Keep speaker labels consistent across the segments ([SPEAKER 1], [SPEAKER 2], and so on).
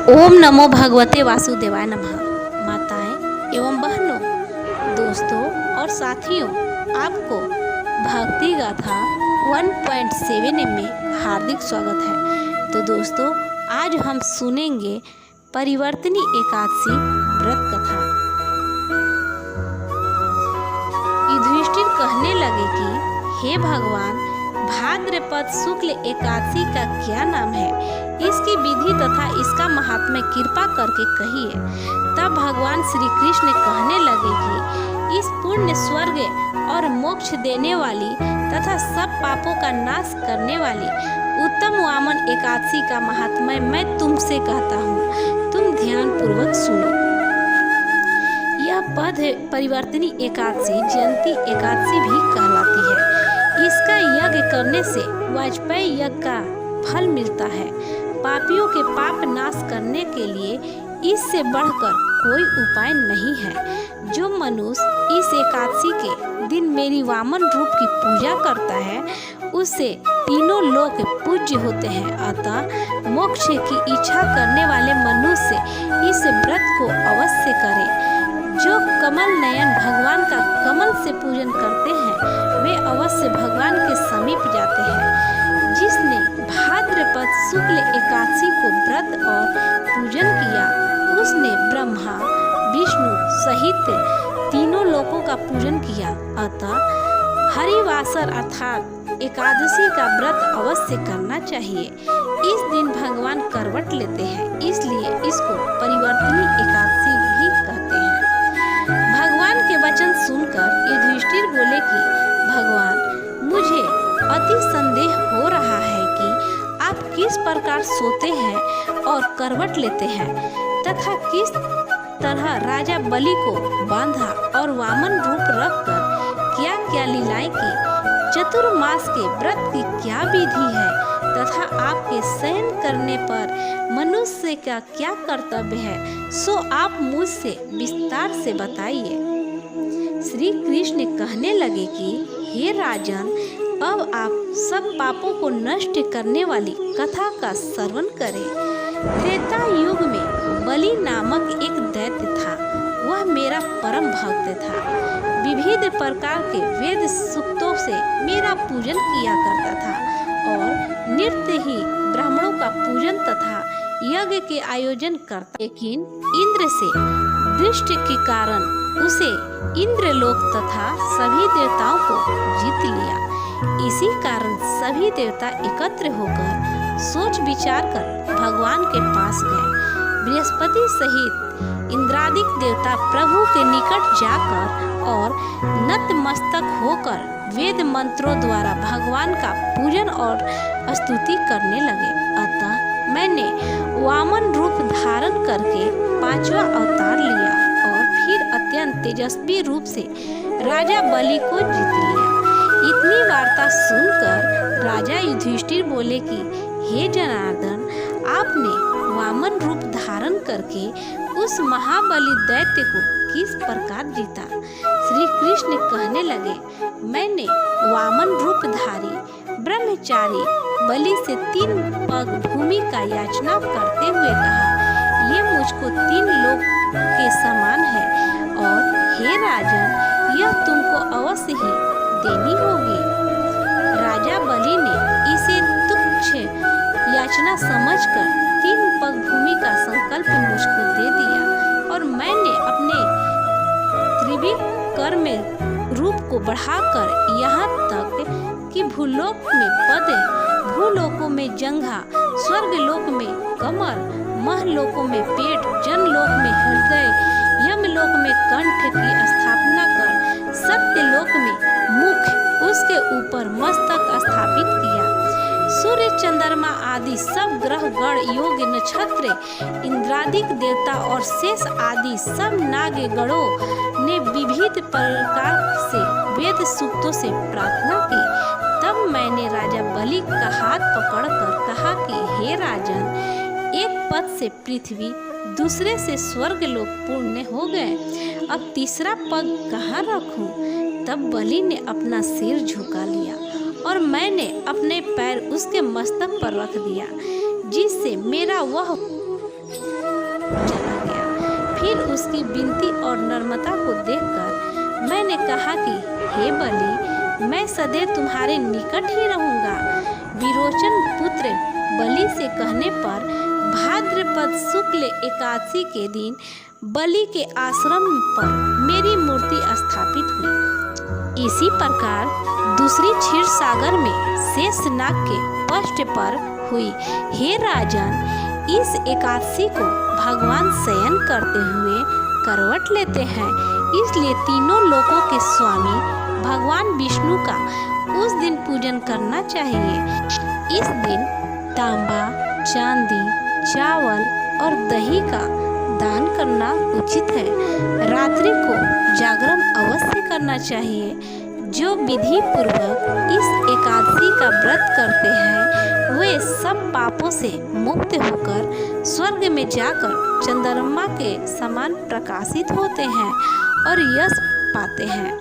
[SPEAKER 1] ओम नमो भगवते वासुदेवाय नमः। माताएं एवं बहनों, दोस्तों और साथियों, आपको भक्ति गाथा 1.7 में हार्दिक स्वागत है। तो दोस्तों, आज हम सुनेंगे परिवर्तनी एकादशी व्रत कथा। युधिष्ठिर कहने लगे कि हे भगवान, भाद्रपद शुक्ल एकादशी का क्या नाम है? इसकी विधि तथा इसका महात्म्य कृपा करके कहिए। तब भगवान श्री कृष्ण कहने लगे कि इस पुण्य, स्वर्ग और मोक्ष देने वाली तथा सब पापों का नाश करने वाली उत्तम वामन एकादशी का महात्म्य मैं तुमसे कहता हूँ। तुम ध्यान पूर्वक सुनो। यह पद परिवर्तनी एकादशी जयंती एकादशी भी कहलाती है। इसका यज्ञ करने से वाजपेयी यज्ञ का फल मिलता है। पापियों के पाप नाश करने के लिए इससे बढ़कर कोई उपाय नहीं है। जो मनुष्य इस एकादशी के दिन मेरी वामन रूप की पूजा करता है, उससे तीनों लोक पूज्य होते हैं। अतः मोक्ष की इच्छा करने वाले मनुष्य इस व्रत को अवश्य करें। जो कमल नयन भगवान का कमल से पूजन करते हैं, वे अवश्य भगवान के समीप जाते हैं। जिसने भाद्रपद शुक्ल एकादशी को व्रत और पूजन किया, उसने ब्रह्मा विष्णु सहित तीनों लोकों का पूजन किया। अतः हरिवासर अर्थात एकादशी का व्रत अवश्य करना चाहिए। इस दिन भगवान करवट लेते हैं, इसलिए इसको परिवर्तनी एकादशी भी कहते हैं। भगवान के वचन सुनकर युधिष्ठिर बोले कि भगवान, मुझे अति संदेह हो रहा है कि आप किस प्रकार सोते हैं और करवट लेते हैं तथा किस तरह राजा बलि को बांधा और वामन रूप रखकर क्या क्या लीलाएं की। चतुर्मास के व्रत की क्या विधि है तथा आपके शयन करने पर मनुष्य का क्या कर्तव्य है, सो आप मुझसे विस्तार से बताइए। श्री कृष्ण कहने लगे कि हे राजन, अब आप सब पापों को नष्ट करने वाली कथा का श्रवण करें। त्रेता युग में बलि नामक एक दैत्य था। वह मेरा परम भक्त था। विविध प्रकार के वेद सूक्तों से मेरा पूजन किया करता था और नित्य ही ब्राह्मणों का पूजन तथा यज्ञ के आयोजन करता। लेकिन इंद्र से दृष्टि के कारण उसे इंद्रलोक तथा सभी देवताओं को जीत लिया। इसी कारण सभी देवता एकत्र होकर सोच विचार कर भगवान के पास गए। बृहस्पति सहित इंद्रादिक देवता प्रभु के निकट जाकर और नतमस्तक होकर वेद मंत्रों द्वारा भगवान का पूजन और स्तुति करने लगे। अतः मैंने वामन रूप धारण करके पांचवा अवतार लिया और फिर अत्यंत तेजस्वी रूप से राजा बलि को जीत लिया। इतनी वार्ता सुनकर राजा युधिष्ठिर बोले कि हे जनार्दन, आपने वामन रूप धारण करके उस महाबली दैत्य को किस प्रकार जीता? श्री कृष्ण कहने लगे, मैंने वामन रूप धारी ब्रह्मचारी बलि से 3 पग भूमि का याचना करते हुए कहा, ये मुझको 3 लोक के समान है और हे राजन, यह तुमको अवश्य ही देनी होगी। राजा बलि ने इसे तुच्छ याचना समझकर 3 पग भूमि का संकल्प मुझको दे दिया और मैंने अपने त्रिविक्रम में रूप को बढ़ाकर यहाँ तक कि भूलोक में पद, भूलोकों में जंघा, स्वर्गलोक में कमर, महलोकों में पेट, जनलोक में हृदय, यमलोक में कंठ की स्थापना कर सत्यलोक में मुख, उसके ऊपर मस्तक स्थापित किया। सूर्य, चंद्रमा आदि सब ग्रह गण, योग, नक्षत्र, इंद्रादिक देवता और शेष आदि सब नाग गणों ने विविध प्रकार से वेद सूक्तों से प्रार्थना की। तब मैंने राजा बलि का हाथ पकड़कर कहा कि हे राजन, एक पद से पृथ्वी, दूसरे से स्वर्ग लोक पूर्ण हो गए। अब तीसरा पग कहाँ रखूं? तब बलि ने अपना सिर झुका लिया और मैंने अपने पैर उसके मस्तक पर रख दिया, जिससे मेरा वह चला गया। फिर उसकी विनती और नम्रता को देखकर मैंने कहा कि हे बलि, मैं सदैव तुम्हारे निकट ही रहूंगा। विरोचन पुत्र बलि से कहने पर भाद्रपद शुक्ल एकादशी के दिन बलि के आश्रम पर मेरी मूर्ति स्थापित हुई। इसी प्रकार दूसरी क्षीर सागर में शेषनाग के पृष्ठ पर हुई। हे राजन, इस एकादशी को भगवान शयन करते हुए करवट लेते हैं, इसलिए तीनों लोकों के स्वामी भगवान विष्णु का उस दिन पूजन करना चाहिए। इस दिन तांबा, चांदी, चावल और दही का दान करना उचित है। रात्रि को जागरण अवश्य करना चाहिए। जो विधि पूर्वक इस एकादशी का व्रत करते हैं वे सब पापों से मुक्त होकर स्वर्ग में जाकर चंद्रमा के समान प्रकाशित होते हैं और यश पाते हैं।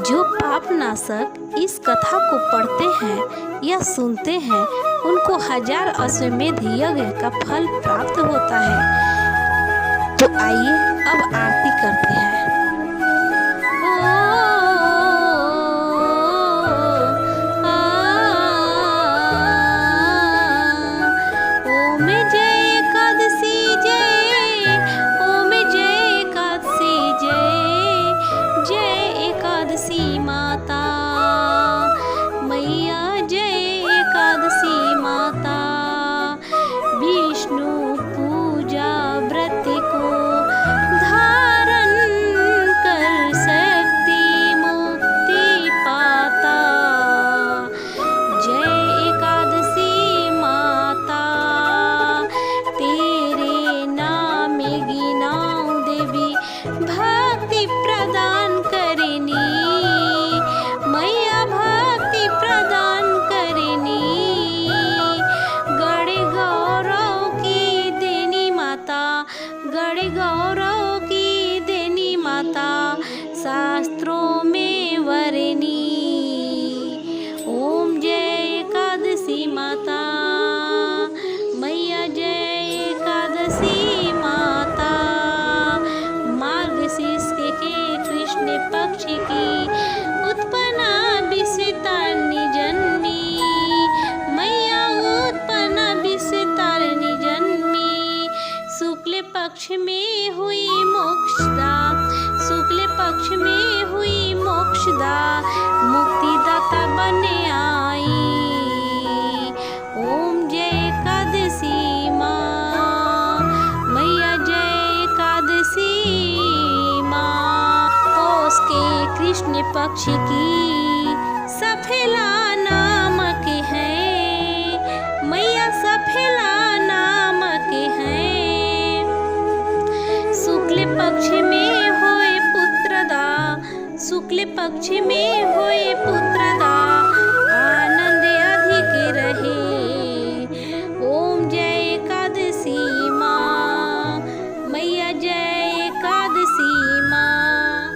[SPEAKER 1] जो पाप नाशक इस कथा को पढ़ते हैं या सुनते हैं उनको 1000 अश्वमेध यज्ञ का फल प्राप्त होता है। तो आइए अब आरती करते हैं। शास्त्रों में वरनी। ओम जय एकादशी माता, मैया जय एकादशी माता। मार्गशीर्ष के कृष्ण पक्ष की उत्पन्ना विश्वतारिणी जन्मी, मैया उत्पन्ना विश्वतारिणी जन्मी। शुक्ल पक्ष में हुई मोक्षदा, शुक्ल पक्ष में हुई मोक्षदा, मुक्तिदाता बने आई। ओम जय एकादशी माँ, मैया जय एकादशी माँ। पौष के कृष्ण पक्ष की सफेला नामक है, मैया सफेला नामक है। शुक्ल पक्ष में शुक्ल पक्ष में होए पुत्रदा, आनंद अधिक रहे। ओम जय एकादशी माँ, मैया जय एकादशी माँ।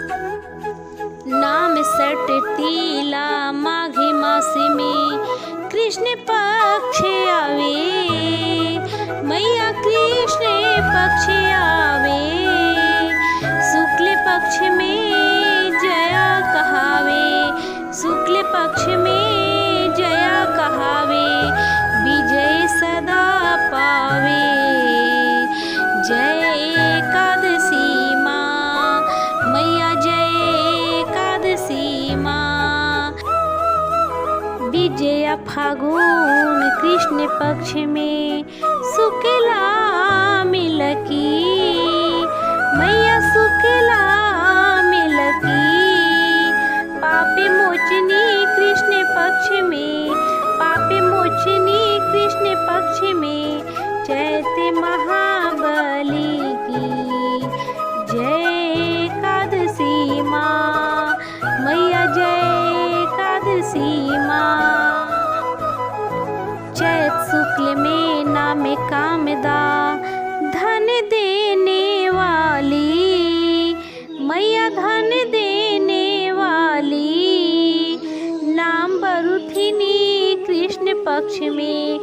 [SPEAKER 1] नाम सट तीला माघी मास में कृष्ण पक्ष आवे, मैया कृष्ण पक्ष आवे। शुक्ल पक्ष में जया कहावे, शुक्ल पक्ष में जया कहावे, विजय सदा पावे। जय एकादशी माँ, मैया जय एकादशी माँ। विजया फागुन कृष्ण पक्ष में शुक्ला मिलकी, मैया शुक्ला मिलकी। पापे मोचनी कृष्ण पक्ष में, पापे मोचनी कृष्ण पक्ष में, चैत्र महाबली की। जय एकादशी माँ, मैया जय एकादशी माँ। चैत शुक्ल में नाम कामदा, धन देने वाली, मैया धन देने वाली। नाम बरुथिनी कृष्ण पक्ष में,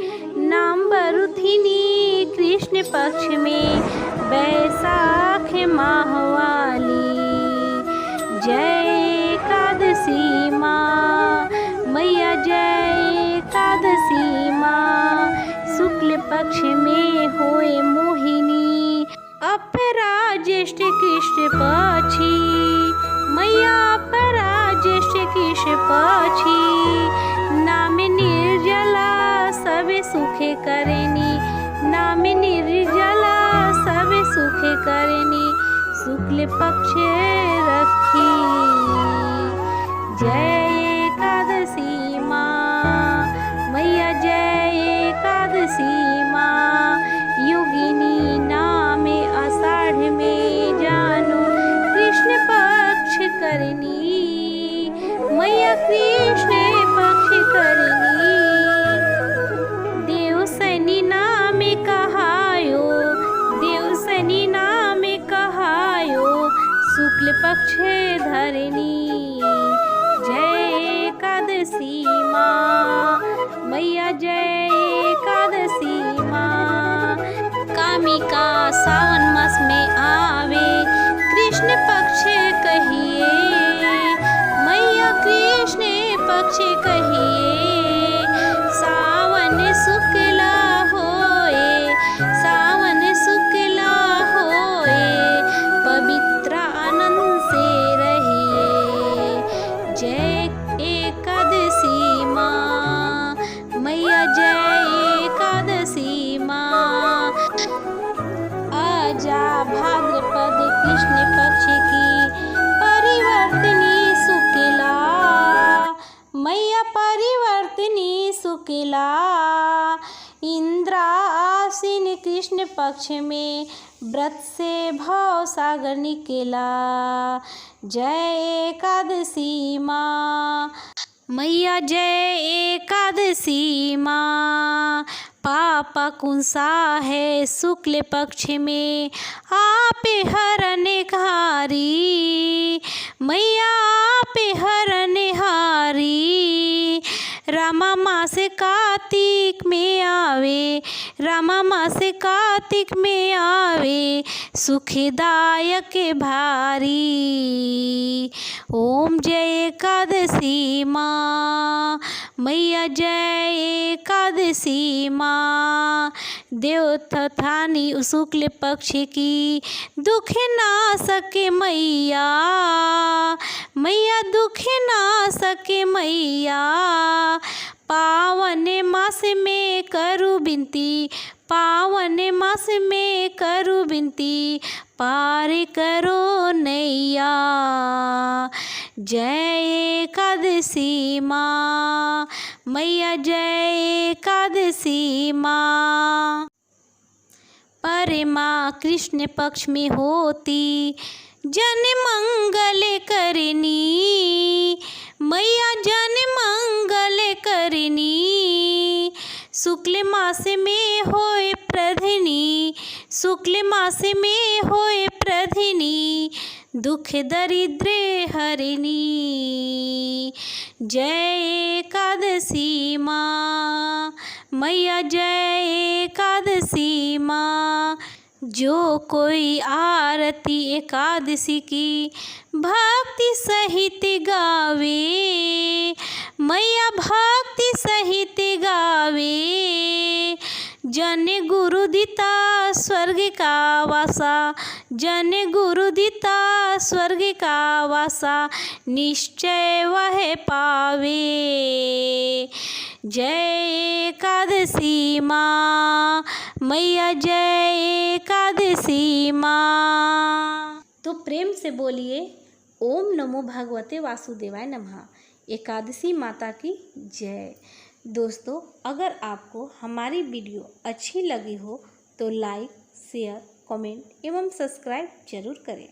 [SPEAKER 1] नाम बरुथिनी कृष्ण कृष्ण पक्ष में बैसाख माहवाली। जय एकादशी माँ मैया, जय एकादशी माँ। शुक्ल पक्ष में होए मोहिनी, अपरा ज्येष्ठ कृष्ण पक्षी मैया, अपरा ज्येष्ठ कृष्ण पक्षी। नाम निर्जला सबे सुखे करनी, नाम निर्जला सबे सुखे करनी। शुक्ल पक्ष रखी, जय एकादशी माँ मैया, जय एकादशी माँ। योगिनी नाम आषाढ़ में जानो, कृष्ण पक्ष करनी मैया, कृष्ण पक्ष करनी। देव सैनी नाम कहायो, देव सैनी नाम कहायो, शुक्ल पक्ष धरनी। जय एकादशी माँ मैया, जय एकादशी माँ। कामिका सावन मास में आवे, कृष्ण पक्ष कहिए मैया, कृष्ण पक्ष कहिए। सावन शुक्ला होए, सावन शुक्ला होए, पवित्र आनंद से रहिए। जय एकादशी माँ मैया, जय एकादशी माँ। आजा भाद्रपद कृष्ण पक्ष की परिवर्तनी शुक्ला मैया, परिवर्तनी शुक्ला। इंद्रा आसीन कृष्ण पक्ष में व्रत से भव सागर निकला। जय एकादशी माँ मैया, जय एकादशी माँ। पापा कुंसा है शुक्ल पक्ष में, आप हरनहारी मैया, आप हरनहारी। रामा मास कार्तिक में आवे, रामा मास कार्तिक में आवे, सुखदायक भारी। ओम जय एकादशी माँ मैया, जय एकादशी माँ। देवोत्थानी शुक्ल पक्ष की दुख ना सके मैया, मैया दुख ना सके मैया। पावन मास में करूँ विनती, पावन मास में करूँ विनती, पार करो नैया। जय एकादशी माँ मैया, जय एकादशी माँ। परमा कृष्ण पक्ष में होती, जन मंगल करनी मैया, जन मंगल करनी। शुक्ल मास में होए प्रधनी, शुक्ल मास में होए प्रधनी, दुख दरिद्र हरनी। जय एकादशी माँ मैया, जय एकादशी माँ। जो कोई आरती एकादशी की भक्ति सहित गावे मैया, भक्ति सहित गावे। जन गुरु दिता स्वर्ग का वासा, जन गुरु दिता स्वर्ग का वासा, निश्चय वह पावे। जय एकादशी माँ मैया, जय एकादशी माँ। तो प्रेम से बोलिए ओम नमो भगवते वासुदेवाय नमः। एकादशी माता की जय। दोस्तों, अगर आपको हमारी वीडियो अच्छी लगी हो तो लाइक, शेयर, कमेंट एवं सब्सक्राइब जरूर करें।